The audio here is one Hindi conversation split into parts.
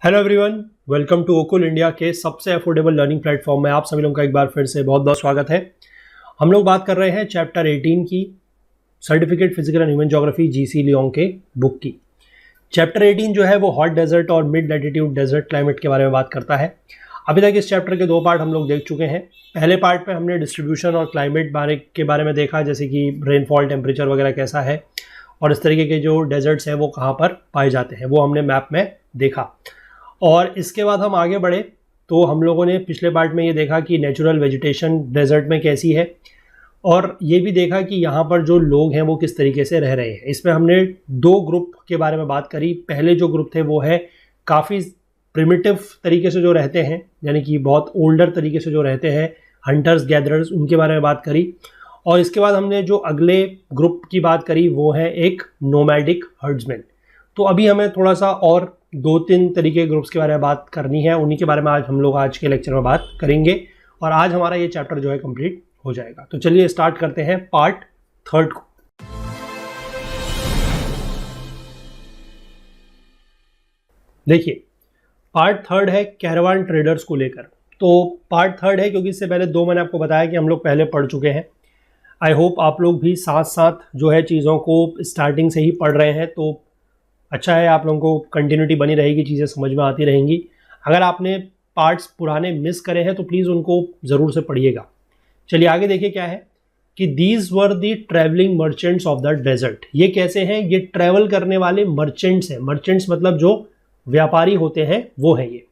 Hello everyone, welcome to Okul India के सबसे अफोर्डेबल लर्निंग प्लेटफॉर्म में आप सभी लोगों का एक बार फिर से बहुत बहुत स्वागत है। हम लोग बात कर रहे हैं चैप्टर 18 की, certificate physical and human geography GC Leong के बुक की। चैप्टर 18 जो है वो हॉट डेजर्ट और मिड लैटिट्यूड डेजर्ट क्लाइमेट के बारे में बात करता है। अभी तक इस चैप्टर के दो पार्ट हम लोग देख चुके हैं। पहले पार्ट में हमने डिस्ट्रीब्यूशन और क्लाइमेट के बारे में देखा, जैसे कि रेनफॉल, टेम्परेचर वगैरह कैसा है और इस तरीके के जो डेजर्ट्स हैं वो कहाँ पर पाए जाते हैं वो हमने मैप में देखा। और इसके बाद हम आगे बढ़े तो हम लोगों ने पिछले पार्ट में ये देखा कि नेचुरल वेजिटेशन डेजर्ट में कैसी है और ये भी देखा कि यहाँ पर जो लोग हैं वो किस तरीके से रह रहे हैं। इसमें हमने दो ग्रुप के बारे में बात करी। पहले जो ग्रुप थे वो है काफ़ी प्रिमिटिव तरीके से जो रहते हैं, यानी कि बहुत ओल्डर तरीके से जो रहते हैं, हंटर्स गैदरर्स, उनके बारे में बात करी। और इसके बाद हमने जो अगले ग्रुप की बात करी वो है एक नोमैडिक हर्ड्समैन। तो अभी हमें थोड़ा सा और दो तीन तरीके ग्रुप्स के बारे में बात करनी है, उन्हीं के बारे में आज हम लोग आज के लेक्चर में बात करेंगे और आज हमारा ये चैप्टर जो है कंप्लीट हो जाएगा। तो चलिए स्टार्ट करते हैं पार्ट थर्ड को। देखिए, पार्ट थर्ड है कैरावान ट्रेडर्स को लेकर। तो पार्ट थर्ड है क्योंकि इससे पहले दो मैंने आपको बताया कि हम लोग पहले पढ़ चुके हैं। आई होप आप लोग भी साथ साथ जो है चीज़ों को स्टार्टिंग से ही पढ़ रहे हैं, तो अच्छा है, आप लोगों को कंटिन्यूटी बनी रहेगी, चीज़ें समझ में आती रहेंगी। अगर आपने पार्ट्स पुराने मिस करे हैं तो प्लीज़ उनको ज़रूर से पढ़िएगा। चलिए आगे देखिए क्या है कि these were the travelling merchants of the desert. ये कैसे हैं? ये ट्रैवल करने वाले मर्चेंट्स हैं। मर्चेंट्स मतलब जो व्यापारी होते हैं वो हैं ये।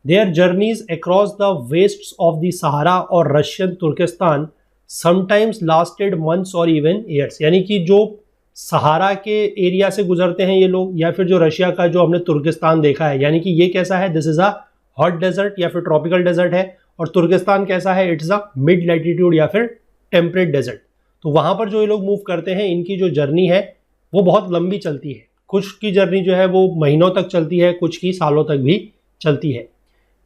Their journeys across the wastes of the Sahara और Russian Turkistan sometimes lasted months और इवन ईयर्स। यानी कि जो सहारा के एरिया से गुजरते हैं ये लोग, या फिर जो रशिया का जो हमने तुर्किस्तान देखा है, यानी कि ये कैसा है, this is a hot desert या फिर ट्रॉपिकल डेजर्ट है। और तुर्किस्तान कैसा है, इट्स अ मिड लैटिट्यूड या फिर टेम्परेट डेजर्ट। तो वहाँ पर जो ये लोग मूव करते हैं, इनकी जो जर्नी है वो बहुत लंबी चलती है। कुछ की जर्नी जो है वो महीनों तक चलती है, कुछ की सालों तक भी चलती है।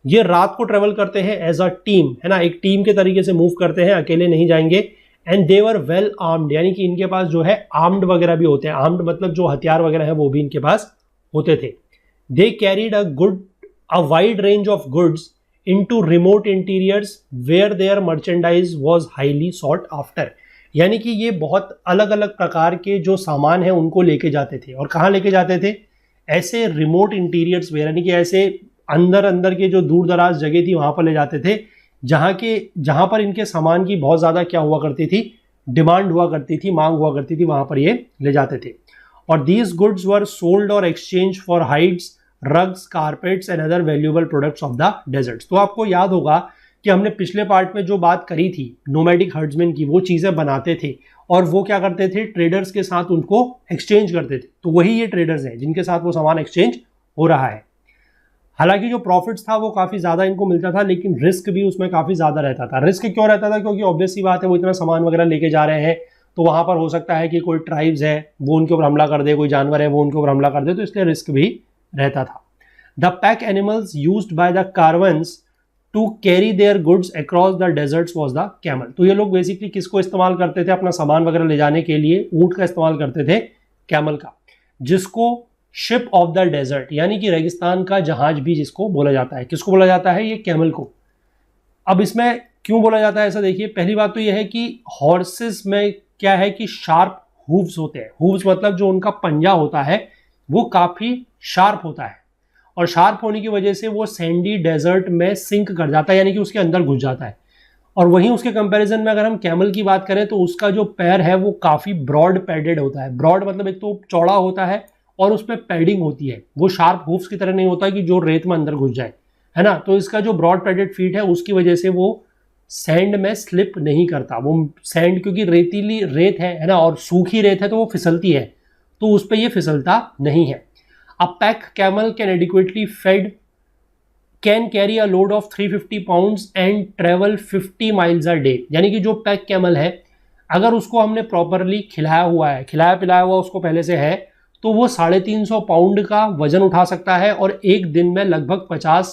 ये रात को ट्रेवल करते हैं एज अ टीम, है ना, एक टीम के तरीके से मूव करते हैं, अकेले नहीं जाएंगे। And they were well armed, यानी कि इनके पास जो है आर्म्ड वगैरह भी होते हैं। आर्म्ड मतलब जो हथियार वगैरह है वो भी इनके पास होते थे। They carried a wide range of goods into remote interiors where their merchandise was highly sought after. यानी कि ये बहुत अलग अलग प्रकार के जो सामान है उनको लेके जाते थे। और कहाँ लेके जाते थे? ऐसे रिमोट इंटीरियर्स वेयर, यानी कि ऐसे अंदर अंदर के जो दूर दराज जगह थी वहां पर ले जाते थे, जहां पर इनके सामान की बहुत ज़्यादा क्या हुआ करती थी, डिमांड हुआ करती थी, मांग हुआ करती थी, वहां पर ये ले जाते थे। और दीज गुड्स वर सोल्ड और exchange for hides, rugs, carpets and other valuable products of the deserts. तो आपको याद होगा कि हमने पिछले पार्ट में जो बात करी थी नोमैडिक हर्ड्समैन की, वो चीज़ें बनाते थे और वो क्या करते थे, ट्रेडर्स के साथ उनको एक्सचेंज करते थे। तो वही ये ट्रेडर्स हैं जिनके साथ वो सामान एक्सचेंज हो रहा है। हालांकि जो प्रॉफिट्स था वो काफ़ी ज़्यादा इनको मिलता था, लेकिन रिस्क भी उसमें काफ़ी ज़्यादा रहता था। रिस्क क्यों रहता था? क्योंकि ऑब्वियस सी बात है, वो इतना सामान वगैरह लेके जा रहे हैं तो वहाँ पर हो सकता है कि कोई ट्राइब्स है वो उनके ऊपर हमला कर दे, कोई जानवर है वो उनके ऊपर हमला कर दे, तो इसलिए रिस्क भी रहता था। The pack animals used by the caravans to carry their goods across the deserts was the camel. तो ये लोग बेसिकली किसको इस्तेमाल करते थे अपना सामान वगैरह ले जाने के लिए? ऊंट का इस्तेमाल करते थे, कैमल का, जिसको शिप ऑफ द डेजर्ट यानी कि रेगिस्तान का जहाज भी जिसको बोला जाता है। किसको बोला जाता है? ये कैमल को। अब इसमें क्यों बोला जाता है ऐसा? देखिए, पहली बात तो यह है कि हॉर्सेस में क्या है कि शार्प हूव्स होते हैं। हूव्स मतलब जो उनका पंजा होता है वो काफ़ी शार्प होता है, और शार्प होने की वजह से वो सैंडी डेजर्ट में सिंक कर जाता है, यानी कि उसके अंदर घुस जाता है। और वहीं उसके कंपैरिजन में अगर हम कैमल की बात करें तो उसका जो पैर है वो काफ़ी ब्रॉड पैडेड होता है। ब्रॉड मतलब एक तो चौड़ा होता है और उसमें पैडिंग होती है, वो शार्प हूफ्स की तरह नहीं होता कि जो रेत में अंदर घुस जाए, है ना। तो इसका जो ब्रॉड पैडेड फीट है उसकी वजह से वो सैंड में स्लिप नहीं करता। वो सैंड क्योंकि रेतीली रेत है ना, और सूखी रेत है तो वो फिसलती है, तो उस पर ये फिसलता नहीं है। A pack camel can adequately fed can carry a load of 350 pounds and travel 50 miles a day. यानी कि जो पैक कैमल है अगर उसको हमने प्रॉपरली खिलाया हुआ है, खिलाया पिलाया हुआ उसको पहले से है, तो वो 350 पाउंड का वजन उठा सकता है और एक दिन में लगभग 50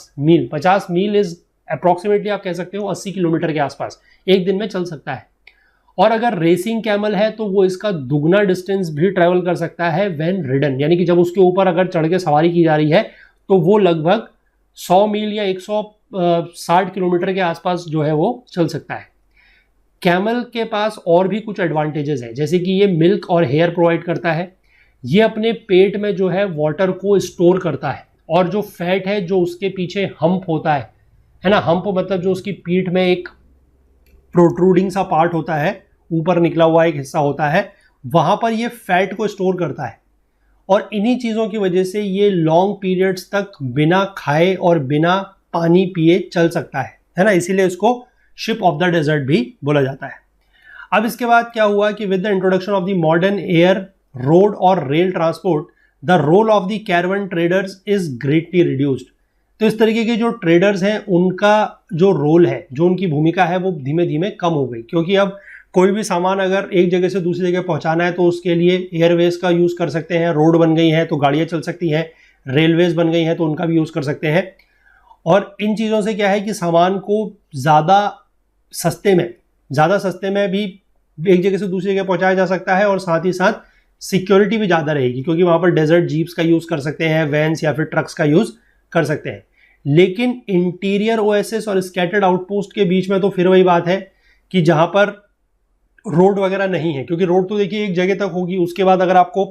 मील इज अप्रॉक्सीमेटली आप कह सकते हो 80 किलोमीटर के आसपास एक दिन में चल सकता है। और अगर रेसिंग कैमल है तो वो इसका दुगना डिस्टेंस भी ट्रेवल कर सकता है व्हेन रिडन, यानी कि जब उसके ऊपर अगर चढ़ के सवारी की जा रही है तो वो लगभग 100 मील या 160 किलोमीटर के आसपास जो है वो चल सकता है। कैमल के पास और भी कुछ एडवांटेजेस हैं, जैसे कि ये मिल्क और हेयर प्रोवाइड करता है, ये अपने पेट में जो है वाटर को स्टोर करता है, और जो फैट है जो उसके पीछे हम्प होता है ना, हम्प मतलब जो उसकी पीठ में एक प्रोट्रूडिंग सा पार्ट होता है, ऊपर निकला हुआ एक हिस्सा होता है, वहां पर ये फैट को स्टोर करता है। और इन्हीं चीज़ों की वजह से ये लॉन्ग पीरियड्स तक बिना खाए और बिना पानी पिए चल सकता है ना, इसीलिए इसको शिप ऑफ द डेजर्ट भी बोला जाता है। अब इसके बाद क्या हुआ कि with the introduction of the modern air, road और rail transport, the role of the caravan traders is greatly reduced. तो इस तरीके के जो ट्रेडर्स हैं उनका जो रोल है, जो उनकी भूमिका है, वो धीमे धीमे कम हो गई, क्योंकि अब कोई भी सामान अगर एक जगह से दूसरी जगह पहुंचाना है तो उसके लिए एयरवेज का यूज़ कर सकते हैं, रोड बन गई हैं तो गाड़ियाँ चल सकती हैं, रेलवेज बन गई हैं तो उनका भी यूज़ कर सकते हैं। और इन चीज़ों से क्या है कि सामान को ज़्यादा सस्ते में भी एक जगह से दूसरी जगह पहुंचाया जा सकता है, और साथ ही साथ सिक्योरिटी भी ज़्यादा रहेगी, क्योंकि वहाँ पर डेजर्ट जीप्स का यूज़ कर सकते हैं, वैन्स या फिर ट्रक्स का यूज़ कर सकते हैं। लेकिन इंटीरियर ओएसिस और स्कैटर्ड आउटपोस्ट के बीच में तो फिर वही बात है कि जहाँ पर रोड वगैरह नहीं है, क्योंकि रोड तो देखिए एक जगह तक होगी, उसके बाद अगर आपको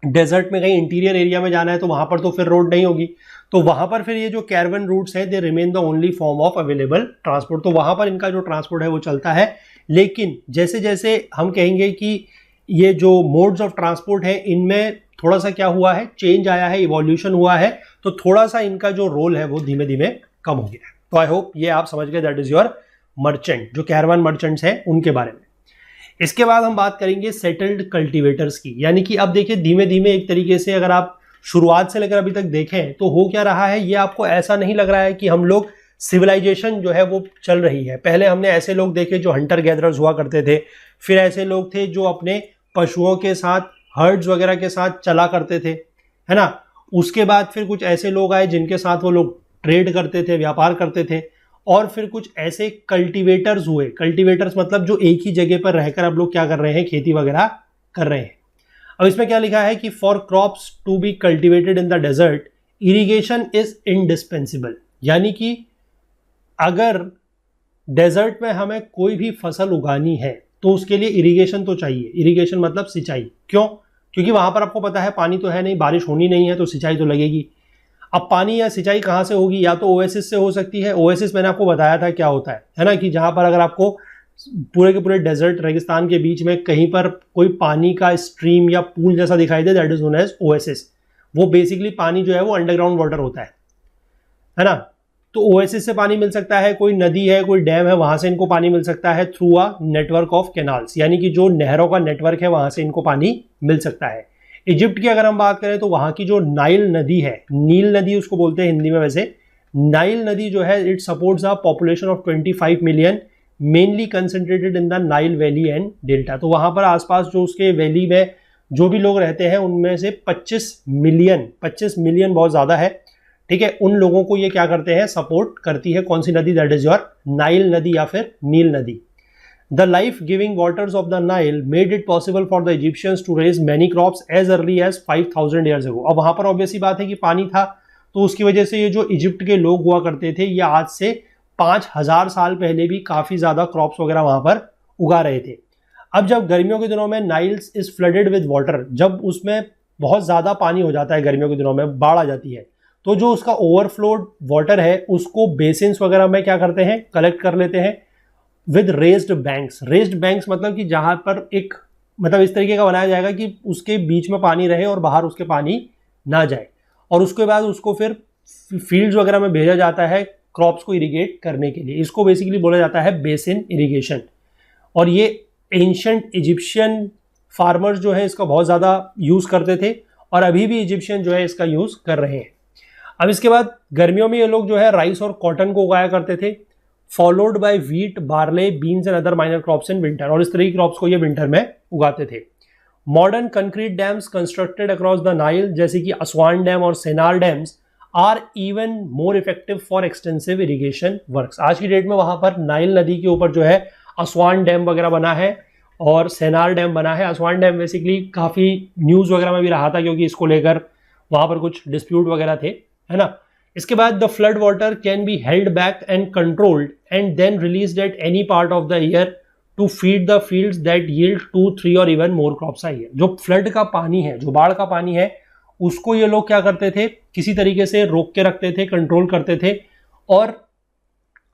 डेजर्ट में कहीं इंटीरियर एरिया में जाना है तो वहाँ पर तो फिर रोड नहीं होगी, तो वहाँ पर फिर ये जो कैरवन रूट्स हैं they remain the only form of available transport, तो वहाँ पर इनका जो ट्रांसपोर्ट है वो चलता है। लेकिन जैसे जैसे हम कहेंगे कि ये जो मोड्स ऑफ ट्रांसपोर्ट है इनमें थोड़ा सा क्या हुआ है, चेंज आया है, इवोल्यूशन हुआ है, तो थोड़ा सा इनका जो रोल है वो धीमे धीमे कम हो गया है। तो आई होप ये आप समझ गए, दैट इज योर मर्चेंट, जो कैरवन मर्चेंट्स हैं उनके बारे में। इसके बाद हम बात करेंगे सेटल्ड कल्टीवेटर्स की, यानी कि अब देखिए धीमे धीमे एक तरीके से अगर आप शुरुआत से लेकर अभी तक देखें तो हो क्या रहा है, ये आपको ऐसा नहीं लग रहा है कि हम लोग सिविलाइजेशन जो है वो चल रही है। पहले हमने ऐसे लोग देखे जो हंटर गैदरर्स हुआ करते थे, फिर ऐसे लोग थे जो अपने पशुओं के साथ, हर्ड्स वगैरह के साथ चला करते थे, है ना। उसके बाद फिर कुछ ऐसे लोग आए जिनके साथ वो लोग ट्रेड करते थे, व्यापार करते थे, और फिर कुछ ऐसे कल्टीवेटर्स हुए। कल्टीवेटर्स मतलब जो एक ही जगह पर रहकर अब लोग क्या कर रहे हैं, खेती वगैरह कर रहे हैं। अब इसमें क्या लिखा है कि for crops to be cultivated in the desert irrigation is indispensable, यानी कि अगर डेजर्ट में हमें कोई भी फसल उगानी है तो उसके लिए इरिगेशन तो चाहिए। इरिगेशन मतलब सिंचाई। क्यों? क्योंकि वहां पर आपको पता है पानी तो है नहीं, बारिश होनी नहीं है, तो सिंचाई तो लगेगी। अब पानी या सिंचाई कहाँ से होगी, या तो ओएसिस से हो सकती है। ओएसिस मैंने आपको बताया था क्या होता है ना, कि जहां पर अगर आपको पूरे के पूरे डेजर्ट रेगिस्तान के बीच में कहीं पर कोई पानी का स्ट्रीम या पूल जैसा दिखाई दे, that is known as oasis. वो बेसिकली पानी जो है वो अंडरग्राउंड वाटर होता है ना। तो ओएसिस से पानी मिल सकता है, कोई नदी है, कोई डैम है, वहां से इनको पानी मिल सकता है through a network of canals, यानी कि जो नहरों का नेटवर्क है वहां से इनको पानी मिल सकता है। इजिप्ट की अगर हम बात करें तो वहां की जो नाइल नदी है, नील नदी उसको बोलते हैं हिंदी में, वैसे नाइल नदी जो है it supports a population of 25 million, mainly concentrated in the Nile valley and delta. तो वहां पर आसपास जो उसके वैली में जो भी लोग रहते हैं उनमें से 25 मिलियन बहुत ज्यादा है, ठीक है। उन लोगों को ये क्या करते हैं, सपोर्ट करती है। कौन सी नदी? दैट इज योर नाइल नदी या फिर नील नदी। The life-giving waters of the Nile made it possible for the Egyptians to raise many crops as early as 5000 years ago। अब वहां पर ऑब्वियस ही बात है कि पानी था, तो उसकी वजह से ये जो इजिप्ट के लोग हुआ करते थे ये आज से 5000 साल पहले भी काफी ज्यादा क्रॉप्स वगैरह वहां पर उगा रहे थे। अब जब गर्मियों के दिनों में Niles is flooded with water, जब उसमें बहुत ज्यादा पानी हो जाता है, गर्मियों के दिनों में बाढ़ आ जाती है, तो जो उसका ओवरफ्लोड वाटर है उसको बेसिन्स वगैरह में क्या करते हैं, कलेक्ट कर लेते हैं with raised banks. Raised banks मतलब कि जहां पर एक मतलब इस तरीके का बनाया जाएगा कि उसके बीच में पानी रहे और बाहर उसके पानी ना जाए, और उसके बाद उसको फिर फील्ड्स वगैरह में भेजा जाता है क्रॉप्स को इरिगेट करने के लिए। इसको बेसिकली बोला जाता है बेसिन इरिगेशन। और ये एंशिएंट इजिप्शियन फार्मर्स जो है इसका बहुत ज़्यादा यूज़ करते थे, और अभी भी इजिप्शियन जो है इसका यूज़ कर रहे हैं। अब इसके बाद गर्मियों में ये लोग जो है राइस और कॉटन को उगाया करते थे, followed by wheat, barley, beans and other minor crops in winter, और इस तरह की क्रॉप्स को ये विंटर में उगाते थे। Modern concrete dams constructed across the Nile, जैसे कि असवान डैम और Sennar dams, are even more effective for extensive irrigation works. आज की डेट में वहां पर नाइल नदी के ऊपर जो है असवान डैम वगैरह बना है और सेनार डैम बना है। असवान डैम बेसिकली काफ़ी न्यूज़ वगैरह में भी रहा था, क्योंकि इसको लेकर वहाँ पर कुछ डिस्प्यूट वगैरह थे, है ना। इसके बाद the flood water can be held back and controlled and then released at any part of the year to feed the fields that yield 2, 3 और even more crops a year. जो फ्लड का पानी है, जो बाढ़ का पानी है, उसको ये लोग क्या करते थे, किसी तरीके से रोक के रखते थे, कंट्रोल करते थे, और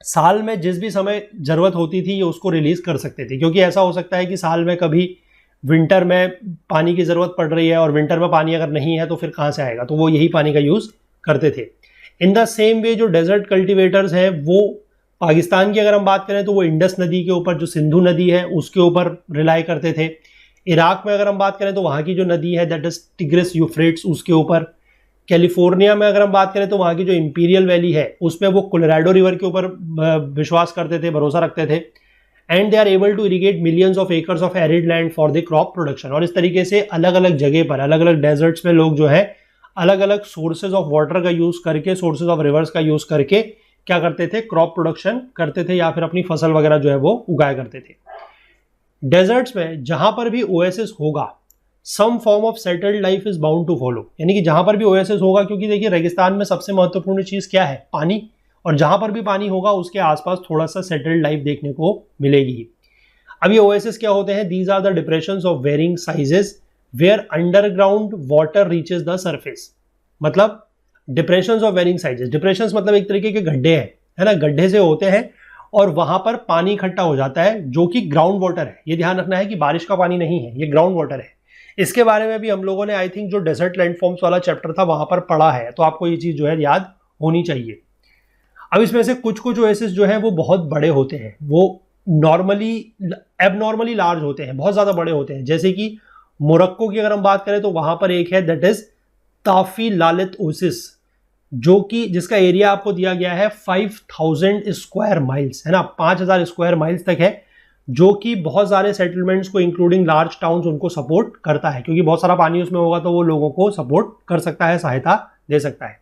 साल में जिस भी समय जरूरत होती थी ये उसको रिलीज कर सकते थे। क्योंकि ऐसा हो सकता है कि साल में कभी विंटर में पानी की जरूरत पड़ रही है और विंटर में पानी अगर नहीं है तो फिर कहाँ से आएगा, तो वो यही पानी का यूज करते थे। इन द सेम वे जो डेजर्ट कल्टिवेटर्स हैं वो पाकिस्तान की अगर हम बात करें तो वो इंडस नदी के ऊपर, जो सिंधु नदी है उसके ऊपर रिलाई करते थे। इराक में अगर हम बात करें तो वहाँ की जो नदी है दैट इज टिग्रिस यूफ्रेट्स, उसके ऊपर। कैलिफोर्निया में अगर हम बात करें तो वहाँ की जो इंपीरियल वैली है उसमें वो कोलोराडो रिवर के ऊपर विश्वास करते थे, भरोसा रखते थे। And they are able to irrigate millions of acres of arid land for the crop production. और इस तरीके से अलग अलग जगह पर, अलग अलग डेजर्ट्स में लोग जो है अलग अलग सोर्सेज ऑफ वाटर का यूज करके, सोर्सेज ऑफ रिवर्स का यूज करके क्या करते थे, क्रॉप प्रोडक्शन करते थे या फिर अपनी फसल वगैरह जो है वो उगाया करते थे। डेजर्ट्स में जहां पर भी ओएसिस होगा, some form of settled life is bound to follow. यानी कि जहां पर भी ओएसिस होगा, क्योंकि देखिए रेगिस्तान में सबसे महत्वपूर्ण चीज क्या है, पानी, और जहां पर भी पानी होगा उसके आसपास थोड़ा सा सेटल्ड लाइफ देखने को मिलेगी। अब ये ओएसिस क्या होते हैं, these are the depressions of varying sizes where underground water reaches the surface. मतलब depressions of varying sizes, depressions मतलब एक तरीके के गड्ढे हैं, है ना, गड्ढे से होते हैं और वहां पर पानी इकट्ठा हो जाता है जो कि ग्राउंड वाटर है। ये ध्यान रखना है कि बारिश का पानी नहीं है, ये ग्राउंड वाटर है। इसके बारे में भी हम लोगों ने आई थिंक जो डेजर्ट लैंडफॉर्म्स वाला चैप्टर था वहां पर पढ़ा है, तो आपको ये चीज जो है याद होनी चाहिए। अब इसमें से कुछ कुछ ओएसिस जो है वो बहुत बड़े होते हैं, वो नॉर्मली एबनॉर्मली लार्ज होते हैं, बहुत ज्यादा बड़े होते हैं। जैसे कि मोरक्को की अगर हम बात करें तो वहां पर एक है दैट इज ताफी लालित ओसिस, जो कि जिसका एरिया आपको दिया गया है 5000 स्क्वायर माइल्स, है ना, 5000 स्क्वायर माइल्स तक है, जो कि बहुत सारे सेटलमेंट्स को इंक्लूडिंग लार्ज टाउन्स उनको सपोर्ट करता है। क्योंकि बहुत सारा पानी उसमें होगा तो वो लोगों को सपोर्ट कर सकता है, सहायता दे सकता है।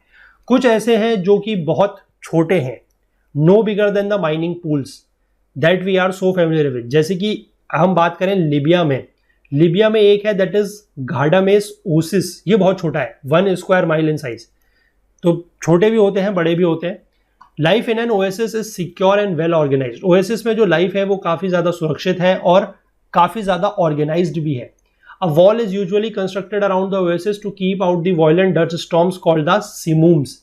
कुछ ऐसे हैं जो कि बहुत छोटे हैं, no bigger than the mining pools that we are so familiar with. जैसे कि हम बात करें लिबिया में एक है दैट इज घाडामेस ओसिस, ये बहुत छोटा है, 1 स्क्वायर माइल इन साइज। तो छोटे भी होते हैं, बड़े भी होते हैं। Life in an oasis is secure and well organised. Oasis में जो लाइफ है वो काफी ज्यादा सुरक्षित है और काफी ज्यादा ऑर्गेनाइज्ड भी है। A wall is usually constructed around the oasis to keep out the violent dust storms called the simooms,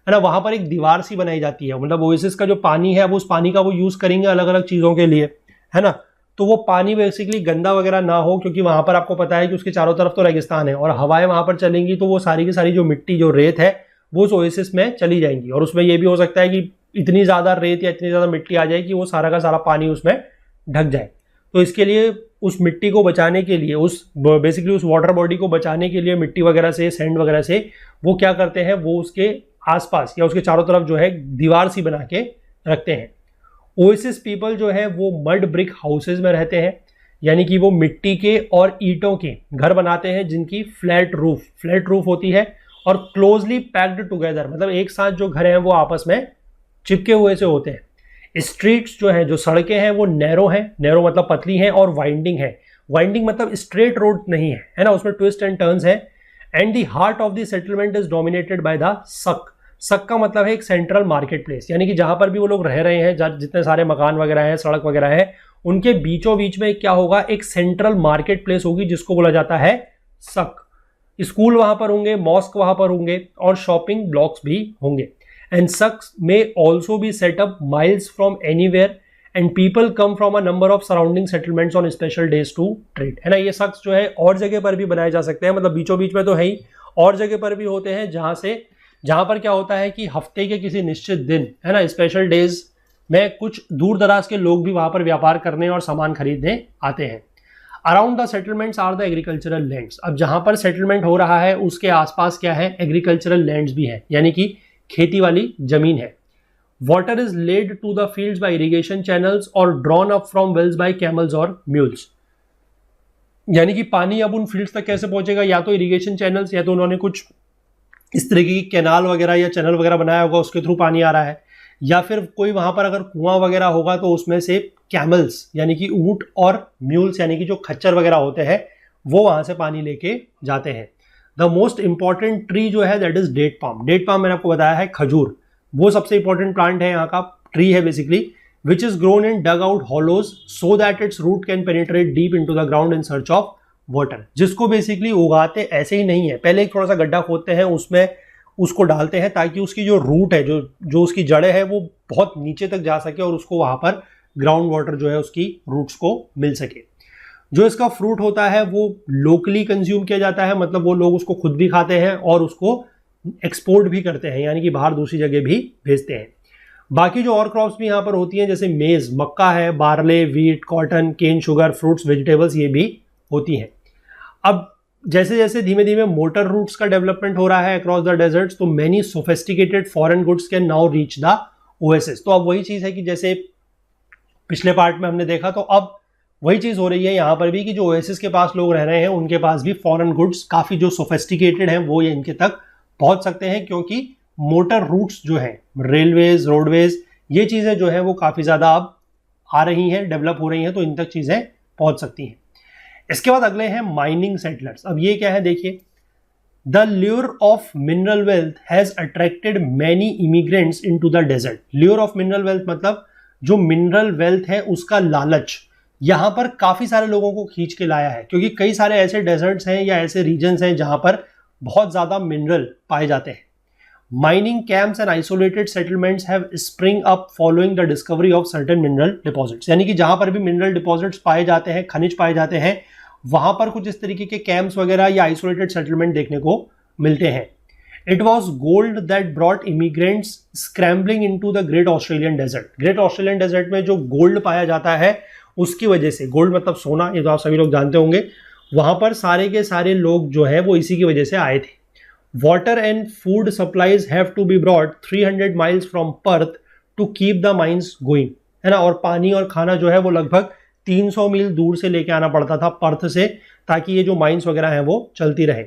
है ना। वहां पर एक दीवार सी बनाई जाती है, मतलब ओएसिस का जो पानी है वो उस पानी का वो यूज करेंगे अलग अलग चीजों के लिए, है ना। तो वो पानी बेसिकली गंदा वगैरह ना हो, क्योंकि वहां पर आपको पता है कि उसके चारों तरफ तो रेगिस्तान है और हवाएं वहां पर चलेंगी तो वो सारी की सारी जो मिट्टी, जो रेत है वो उस ओएसिस में चली जाएंगी। और उसमें ये भी हो सकता है कि इतनी ज्यादा रेत या इतनी ज्यादा मिट्टी आ जाए कि वो सारा का सारा पानी उसमें ढक जाए। तो इसके लिए उस मिट्टी को बचाने के लिए, उस बेसिकली उस वाटर बॉडी को बचाने के लिए मिट्टी वगैरह से, सैंड वगैरह से वो क्या करते हैं, वो उसके आसपास या उसके चारों तरफ जो है दीवार सी बना के रखते हैं। ओएसिस पीपल जो है वो मड ब्रिक हाउसेज में रहते हैं, यानी कि वो मिट्टी के और ईंटों के घर बनाते हैं जिनकी फ्लैट रूफ होती है और क्लोजली पैक्ड टुगेदर, मतलब एक साथ जो घर हैं वो आपस में चिपके हुए से होते हैं। स्ट्रीट्स जो हैं, जो सड़कें हैं वो नैरो हैं, नैरो मतलब पतली हैं, और वाइंडिंग है। वाइंडिंग मतलब स्ट्रेट रोड नहीं है ना, उसमें ट्विस्ट एंड टर्न्स है। And the heart of the settlement is dominated by the सक। सक का मतलब है एक सेंट्रल मार्केट प्लेस, यानी कि जहां पर भी वो लोग रह रहे हैं, जितने सारे मकान वगैरह हैं, सड़क वगैरह है, उनके बीचों बीच में क्या होगा, एक सेंट्रल मार्केट प्लेस होगी जिसको बोला जाता है सक। स्कूल वहां पर होंगे, मॉस्क वहां पर होंगे और शॉपिंग ब्लॉक्स भी होंगे। And souks may also be set up miles from anywhere and people come from a number of surrounding settlements on special days to trade, है ना। ये सक्स जो है और जगह पर भी बनाए जा सकते हैं, मतलब बीचों बीच में तो है ही, और जगह पर भी होते हैं जहां पर क्या होता है कि हफ्ते के किसी निश्चित दिन, है ना, स्पेशल डेज में कुछ दूर दराज के लोग भी वहां पर व्यापार करने और सामान खरीदने आते हैं। Around the settlements are the agricultural lands. अब जहां पर सेटलमेंट हो रहा है उसके आसपास क्या है, एग्रीकल्चरल लैंड्स भी है, यानी कि खेती वाली जमीन है। Water is led to the fields by irrigation channels और drawn up from wells by camels और म्यूल्स। यानी कि पानी अब उन फील्ड्स तक कैसे पहुंचेगा, या तो इरिगेशन चैनल्स, या तो उन्होंने कुछ इस तरीके की कैनाल वगैरह या चैनल वगैरह बनाया होगा, उसके थ्रू पानी आ रहा है, या फिर कोई वहां पर अगर कुआं वगैरह होगा तो उसमें से कैमल्स यानी कि ऊंट और म्यूल्स यानी कि जो खच्चर वगैरह होते हैं वो वहां से पानी लेके जाते हैं। द मोस्ट इंपॉर्टेंट ट्री जो है that is date palm. Date palm मैंने आपको बताया है खजूर, वो सबसे इंपॉर्टेंट प्लांट है, यहाँ का ट्री है basically, which is grown in dug out hollows so that its root can penetrate deep into the ground in search of water. जिसको बेसिकली उगाते ऐसे ही नहीं है, पहले एक थोड़ा सा गड्ढा खोदते हैं, उसमें उसको डालते हैं ताकि उसकी जो रूट है, जो उसकी जड़ें है वो बहुत नीचे तक जा सके और उसको वहां पर ग्राउंड वाटर जो है उसकी रूट्स को मिल सके। जो इसका फ्रूट होता है वो लोकली कंज्यूम किया जाता है, मतलब वो लोग उसको खुद भी खाते हैं और उसको एक्सपोर्ट भी करते हैं, यानी कि बाहर दूसरी जगह भी भेजते हैं। बाकी जो और क्रॉप्स भी यहाँ पर होती हैं जैसे मेज, मक्का है, बार्ले, वीट, कॉटन, केन, शुगर, फ्रूट्स, वेजिटेबल्स, ये भी होती हैं। अब जैसे जैसे धीमे धीमे मोटर रूट्स का डेवलपमेंट हो रहा है अक्रॉस द डेजर्ट्स, तो many sophisticated foreign goods can now reach the oasis. तो अब वही चीज है कि जैसे पिछले पार्ट में हमने देखा, तो अब वही चीज हो रही है यहाँ पर भी कि जो ओएसिस के पास लोग रह रहे हैं उनके पास भी फॉरेन गुड्स काफी जो सोफिस्टिकेटेड हैं वो इनके तक पहुंच सकते हैं, क्योंकि मोटर रूट्स जो है, रेलवेज, रोडवेज, ये चीजें जो है वो काफी ज्यादा अब आ रही हैं, डेवलप हो रही हैं, तो इन तक चीजें पहुंच सकती हैं। इसके बाद अगले हैं माइनिंग सेटलर्स। अब ये क्या है देखिए, the lure of mineral wealth has attracted many immigrants into the desert. Lure of mineral wealth मतलब जो मिनरल वेल्थ है उसका लालच यहां पर काफी सारे लोगों को खींच के लाया है, क्योंकि कई सारे ऐसे डेजर्ट्स हैं या ऐसे रीजन्स हैं जहां पर बहुत ज्यादा मिनरल पाए जाते हैं। Mining camps and isolated settlements have spring up following the discovery of certain mineral deposits। यानी कि जहां पर भी मिनरल डिपॉजिट्स पाए जाते हैं, खनिज पाए जाते हैं, वहां पर कुछ इस तरीके के कैंप्स वगैरह या आइसोलेटेड सेटलमेंट देखने को मिलते हैं। It was gold that brought immigrants scrambling into the great Australian desert. Great Australian desert में जो गोल्ड पाया जाता है उसकी वजह से, गोल्ड मतलब सोना, ये तो आप सभी लोग जानते होंगे, वहां पर सारे के सारे लोग जो है वो इसी की वजह से आए थे। Water and food supplies have to be brought 300 miles from Perth to keep the mines going, है ना। और पानी और खाना जो है वो लगभग 300 मील दूर से लेके आना पड़ता था पर्थ से, ताकि ये जो माइंस वगैरह हैं वो चलती रहे।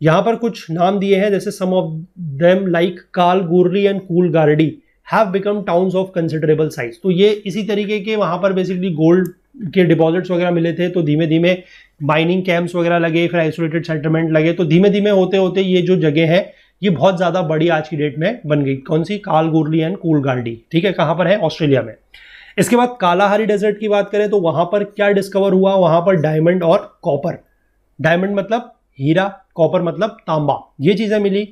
यहाँ पर कुछ नाम दिए हैं, जैसे some of them like Kalgoorlie and Coolgardie have become towns of considerable size. तो ये इसी तरीके के वहाँ पर बेसिकली गोल्ड के डिपॉजिट्स वगैरह मिले थे, तो धीमे धीमे माइनिंग कैंप्स वगैरह लगे, फिर आइसोलेटेड सेटलमेंट लगे, तो धीमे धीमे होते होते ये जो जगह है ये बहुत ज्यादा बड़ी आज की डेट में बन गई। कौन सी? कालगुर्ली एंड कूलगार्डी, ठीक है, कहां पर है? ऑस्ट्रेलिया में। इसके बाद कालाहारी डेजर्ट की बात करें तो वहां पर क्या डिस्कवर हुआ? वहां पर डायमंड और कॉपर। डायमंड मतलब हीरा, कॉपर मतलब तांबा, ये चीजें मिली।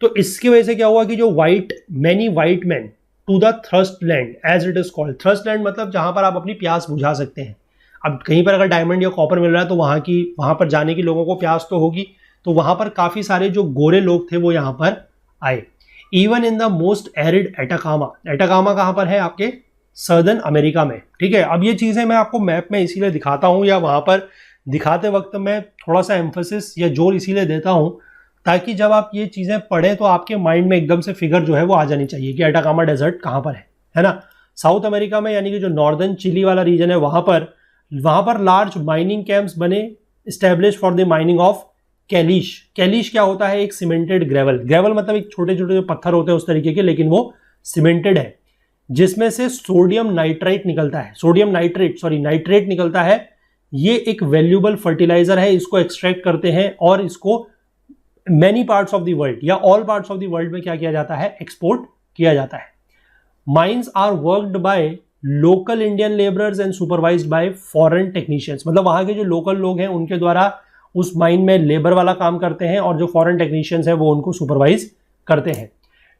तो इसकी वजह से क्या हुआ कि जो many white man to the thrust land as it is called. Thrust land मतलब जहां पर आप अपनी प्यास बुझा सकते हैं। अब कहीं पर अगर डायमंड या कॉपर मिल रहा है तो वहां पर जाने की लोगों को प्यास तो होगी, तो वहां पर काफी सारे जो गोरे लोग थे वो यहां पर आए। Even in the most arid Atacama. Atacama कहां पर है? आपके सर्दर्न अमेरिका में, ठीक है। अब ये चीजें मैं आपको मैप में इसीलिए दिखाता हूं, या वहां पर दिखाते वक्त मैं थोड़ा सा एम्फोसिस या जोर इसीलिए देता हूं ताकि जब आप ये चीजें पढ़ें तो आपके माइंड में एकदम से फिगर जो है वो आ जानी चाहिए कि एटाकामा डेजर्ट कहां पर है ना। साउथ अमेरिका में, यानी कि जो नॉर्दर्न चिली वाला रीजन है, वहां पर लार्ज माइनिंग कैंप्स बने, establish for the mining of caliche. Caliche क्या होता है? एक सीमेंटेड ग्रेवल। ग्रेवल मतलब एक छोटे छोटे जो पत्थर होते हैं उस तरीके के, लेकिन वो सीमेंटेड है, जिसमें से सोडियम नाइट्रेट निकलता है, नाइट्रेट निकलता है। ये एक वैल्यूएबल फर्टिलाइजर है, इसको एक्सट्रैक्ट करते हैं और इसको many parts of the world या all parts of the world में क्या किया जाता है? एक्सपोर्ट किया जाता है। Mines are worked by local Indian labourers and supervised by foreign technicians. मतलब वहां के जो लोकल लोग हैं उनके द्वारा उस माइन में लेबर वाला काम करते हैं और जो फॉरेन टेक्नीशियंस हैं वो उनको सुपरवाइज करते हैं।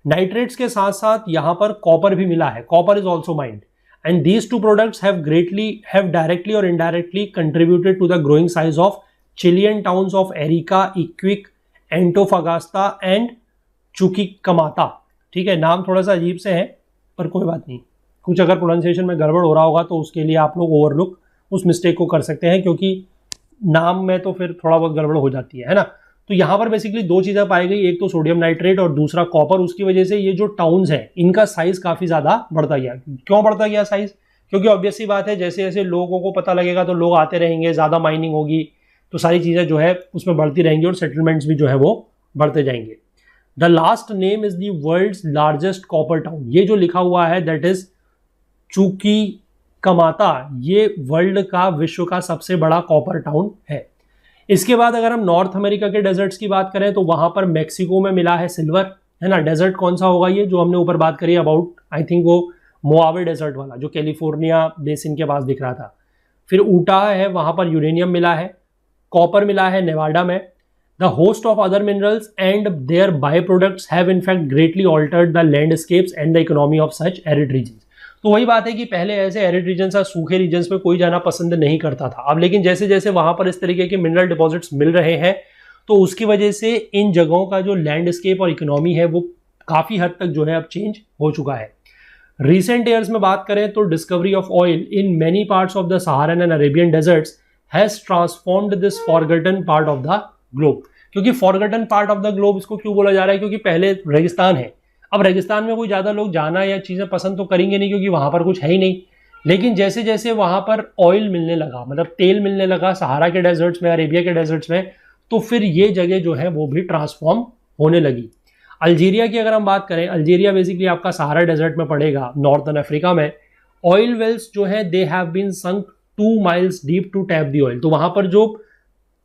नाइट्रेट्स के साथ साथ यहां पर कॉपर भी मिला है। Copper is also mined and these two products have directly और indirectly contributed to the growing size of Chilean towns of Arica, Iquique, Antofagasta and Chuquicamata. ठीक है, नाम थोड़ा सा अजीब से है पर कोई बात नहीं, कुछ अगर प्रोनाउंसिएशन में गड़बड़ हो रहा होगा तो उसके लिए आप लोग ओवरलुक उस मिस्टेक को कर सकते हैं, क्योंकि नाम में तो फिर थोड़ा बहुत गड़बड़ हो जाती है ना। तो यहाँ पर बेसिकली दो चीज़ें पाई गई, एक तो सोडियम नाइट्रेट और दूसरा कॉपर। उसकी वजह से ये जो टाउन्स हैं इनका साइज काफ़ी ज़्यादा बढ़ता गया। क्यों बढ़ता गया साइज? क्योंकि ऑब्वियस सी बात है, जैसे जैसे लोगों को पता लगेगा तो लोग आते रहेंगे, ज़्यादा माइनिंग होगी, तो सारी चीज़ें जो है उसमें बढ़ती रहेंगी और सेटलमेंट्स भी जो है वो बढ़ते जाएंगे। The last name is the world's largest copper town. ये जो लिखा हुआ है दैट इज चुकिकमाता, ये वर्ल्ड का, विश्व का सबसे बड़ा कॉपर टाउन है। इसके बाद अगर हम नॉर्थ अमेरिका के डेजर्ट्स की बात करें तो वहां पर मेक्सिको में मिला है सिल्वर, है ना। डेजर्ट कौन सा होगा ये, जो हमने ऊपर बात करी अबाउट, आई थिंक वो मोआवे डेजर्ट वाला जो कैलिफोर्निया बेसिन के पास दिख रहा था। फिर ऊटाह है, वहां पर यूरेनियम मिला है। कॉपर मिला है नेवाडा में। The host of other minerals and their by products have in fact greatly altered the landscapes and the economy of such arid regions. तो वही बात है कि पहले ऐसे एरिड रीजन्स या सूखे रीजन्स में कोई जाना पसंद नहीं करता था। अब लेकिन जैसे जैसे वहां पर इस तरीके के मिनरल डिपॉजिट्स मिल रहे हैं तो उसकी वजह से इन जगहों का जो लैंडस्केप और इकोनॉमी है वो काफी हद तक जो है अब चेंज हो चुका है। रिसेंट ईयर्स में बात करें तो discovery of oil in many parts of the Saharan and Arabian deserts has transformed this forgotten part of the globe. क्योंकि forgotten part of the globe इसको क्यों बोला जा रहा है, क्योंकि पहले रेगिस्तान है। अब रेगिस्तान में कोई ज़्यादा लोग जाना या चीज़ें पसंद तो करेंगे नहीं क्योंकि वहाँ पर कुछ है ही नहीं। लेकिन जैसे जैसे वहाँ पर ऑयल मिलने लगा, मतलब तेल मिलने लगा सहारा के डेजर्ट्स में, अरेबिया के डेजर्ट्स में, तो फिर ये जगह जो है वो भी ट्रांसफॉर्म होने लगी। अल्जीरिया की अगर हम बात करें, अल्जीरिया बेसिकली आपका सहारा डेजर्ट में पड़ेगा नॉर्थन अफ्रीका में। ऑयल वेल्स जो है they have been sunk 2 miles deep to tap the oil. तो वहाँ पर जो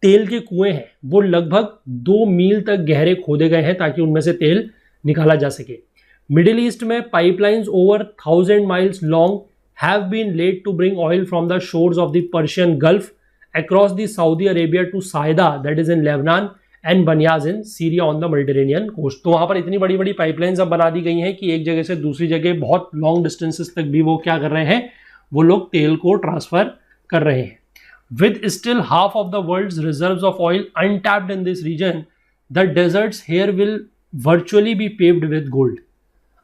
तेल के कुएं हैं वो लगभग 2 मील तक गहरे खोदे गए हैं ताकि उनमें से तेल निकाला जा सके। मिडिल ईस्ट में pipelines over 1000 miles long have been laid to bring oil from the shores of the Persian Gulf across the Saudi Arabia to Saida that is in Lebanon and Banias in Syria on the Mediterranean coast. तो वहां पर इतनी बड़ी बड़ी पाइपलाइंस अब बना दी गई हैं कि एक जगह से दूसरी जगह बहुत लॉन्ग डिस्टेंसेस तक भी वो क्या कर रहे हैं, वो लोग तेल को ट्रांसफर कर रहे हैं। With still half of the world's reserves of oil untapped in this region, the deserts here will virtually be paved with gold.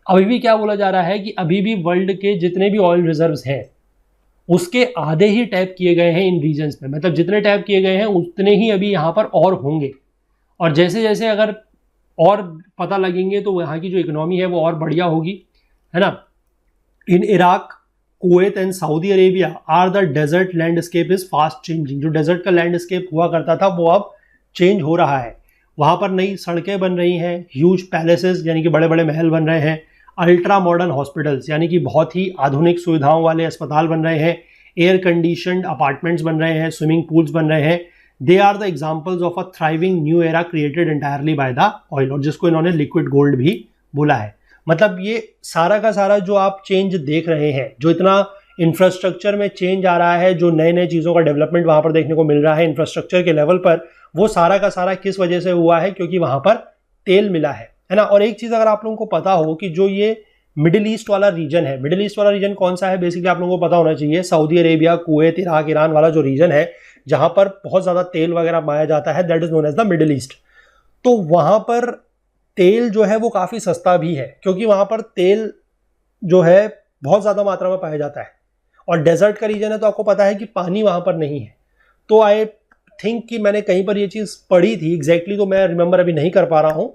अभी भी क्या बोला जा रहा है कि अभी भी वर्ल्ड के जितने भी ऑयल रिजर्व्स हैं उसके आधे ही टैप किए गए हैं इन रीजन्स में। मतलब जितने टैप किए गए हैं उतने ही अभी यहाँ पर और होंगे, और जैसे जैसे अगर और पता लगेंगे तो यहाँ की जो इकोनॉमी है वो और बढ़िया होगी, है ना। In Iraq, Kuwait and Saudi Arabia are the desert landscape is fast changing. जो डेजर्ट का लैंडस्केप हुआ करता था वो अब चेंज हो रहा है। वहाँ पर नई सड़कें बन रही हैं, ह्यूज पैलेसेस यानी कि बड़े बड़े महल बन रहे हैं, अल्ट्रा मॉडर्न हॉस्पिटल्स यानी कि बहुत ही आधुनिक सुविधाओं वाले अस्पताल बन रहे हैं, एयर कंडीशनड अपार्टमेंट्स बन रहे हैं, स्विमिंग पूल्स बन रहे हैं। They are the examples of a thriving new era created entirely by the oil, और जिसको इन्होंने लिक्विड गोल्ड भी बोला है। मतलब ये सारा का सारा जो आप चेंज देख रहे हैं, जो इतना इंफ्रास्ट्रक्चर में चेंज आ रहा है, जो नए नए चीज़ों का डेवलपमेंट वहाँ पर देखने को मिल रहा है इंफ्रास्ट्रक्चर के लेवल पर, वो सारा का सारा किस वजह से हुआ है, क्योंकि वहाँ पर तेल मिला है ना। और एक चीज़ अगर आप लोगों को पता हो कि जो ये मिडिल ईस्ट वाला रीजन है, मिडिल ईस्ट वाला रीजन कौन सा है, बेसिकली आप लोगों को पता होना चाहिए, Saudi Arabia, Kuwait, Iraq, Iran वाला जो रीजन है जहाँ पर बहुत ज़्यादा तेल वगैरह पाया जाता है, that is known as the Middle East. तो वहाँ पर तेल जो है वो काफ़ी सस्ता भी है, क्योंकि वहाँ पर तेल जो है बहुत ज़्यादा मात्रा में पाया जाता है। और डेजर्ट का रीजन है तो आपको पता है कि पानी वहाँ पर नहीं है। तो आई थिंक कि मैंने कहीं पर ये चीज़ पढ़ी थी, एग्जैक्टली तो मैं रिमेंबर अभी नहीं कर पा रहा हूँ,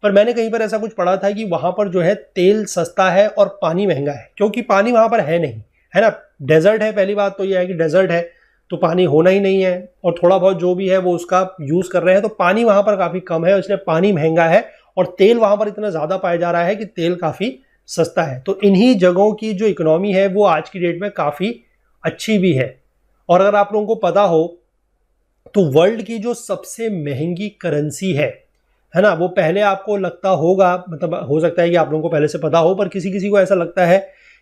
पर मैंने कहीं पर ऐसा कुछ पढ़ा था कि वहाँ पर जो है तेल सस्ता है और पानी महंगा है, क्योंकि पानी वहाँ पर है नहीं, है ना। डेजर्ट है, पहली बात तो ये है कि डेजर्ट है तो पानी होना ही नहीं है, और थोड़ा बहुत जो भी है वो उसका यूज़ कर रहे हैं, तो पानी वहाँ पर काफ़ी कम है, इसलिए पानी महंगा है। और तेल वहाँ पर इतना ज़्यादा पाया जा रहा है कि तेल काफ़ी सस्ता है। तो इन्हीं जगहों की जो इकोनॉमी है वो आज की डेट में काफ़ी अच्छी भी है। और अगर आप लोगों को पता हो तो वर्ल्ड की जो सबसे महंगी करेंसी है ना, वो पहले आपको लगता होगा, मतलब हो सकता है कि आप लोगों को पहले से पता हो, पर किसी किसी को ऐसा लगता है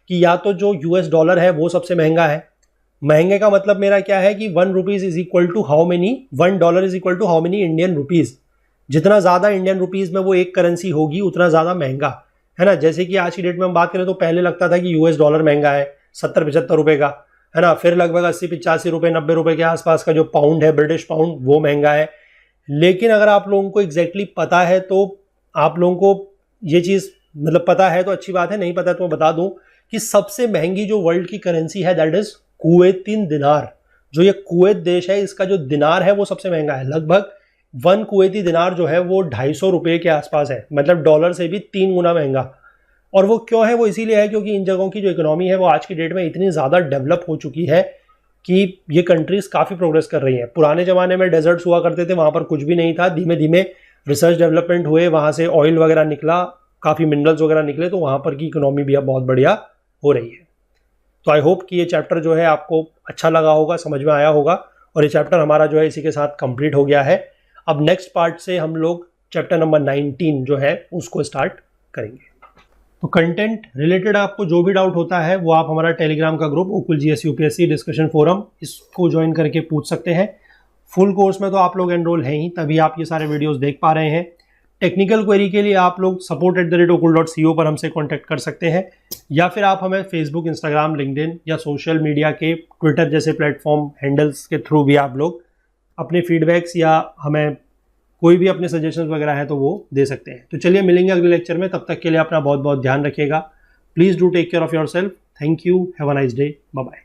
कि या तो जो यूएस डॉलर है वो सबसे महंगा है। महंगे का मतलब मेरा क्या है कि $1 is equal to how many, $1 is equal to how many Indian rupees. जितना ज़्यादा इंडियन रुपीज़ में वो एक करेंसी होगी उतना ज़्यादा महंगा, है ना। जैसे कि आज की डेट में हम बात करें तो पहले लगता था कि यूएस डॉलर महंगा है 70-75 रुपये का, है ना। फिर लगभग 80-85 रुपये, 90 रुपये के आसपास का जो पाउंड है, ब्रिटिश पाउंड, वो महंगा है। लेकिन अगर आप लोगों को एग्जैक्टली पता है तो आप लोगों को ये चीज़ मतलब पता है तो अच्छी बात है, नहीं पता है तो मैं बता दूं कि सबसे महंगी जो वर्ल्ड की करेंसी है दैट इज कुवैती दिनार। जो ये कुवैत देश है इसका जो दिनार है वो सबसे महंगा है। लगभग 1 कुवैती दिनार जो है वो 250 रुपये के आसपास है, मतलब डॉलर से भी 3 गुना महंगा। और वो क्यों है, वो इसीलिए है क्योंकि इन जगहों की जो इकोनॉमी है वो आज की डेट में इतनी ज़्यादा डेवलप हो चुकी है कि ये कंट्रीज़ काफ़ी प्रोग्रेस कर रही हैं। पुराने ज़माने में डेजर्ट्स हुआ करते थे, वहाँ पर कुछ भी नहीं था, धीमे धीमे रिसर्च डेवलपमेंट हुए, वहाँ से ऑयल वगैरह निकला, काफ़ी मिनरल्स वगैरह निकले, तो वहाँ पर की इकोनॉमी भी अब बहुत बढ़िया हो रही है। तो आई होप कि ये चैप्टर जो है आपको अच्छा लगा होगा, समझ में आया होगा। और ये चैप्टर हमारा जो है इसी के साथ कंप्लीट हो गया है। अब नेक्स्ट पार्ट से हम लोग चैप्टर नंबर 19 जो है उसको स्टार्ट करेंगे। तो कंटेंट रिलेटेड आपको जो भी डाउट होता है वो आप हमारा टेलीग्राम का group Okul GS UPSC discussion forum, इसको ज्वाइन करके पूछ सकते हैं। फुल कोर्स में तो आप लोग एनरोल हैं ही, तभी आप ये सारे वीडियोस देख पा रहे हैं। टेक्निकल क्वेरी के लिए आप लोग support@okul.co पर हमसे कांटेक्ट कर सकते हैं, या फिर आप हमें फेसबुक, इंस्टाग्राम, लिंक्डइन या सोशल मीडिया के ट्विटर जैसे प्लेटफॉर्म हैंडल्स के थ्रू भी आप लोग अपने फीडबैक्स या हमें कोई भी अपने सजेशंस वगैरह है तो वो दे सकते हैं। तो चलिए मिलेंगे अगले लेक्चर में, तब तक के लिए अपना बहुत बहुत ध्यान रखिएगा। Please do take care of yourself. Thank you, have a nice day, bye bye.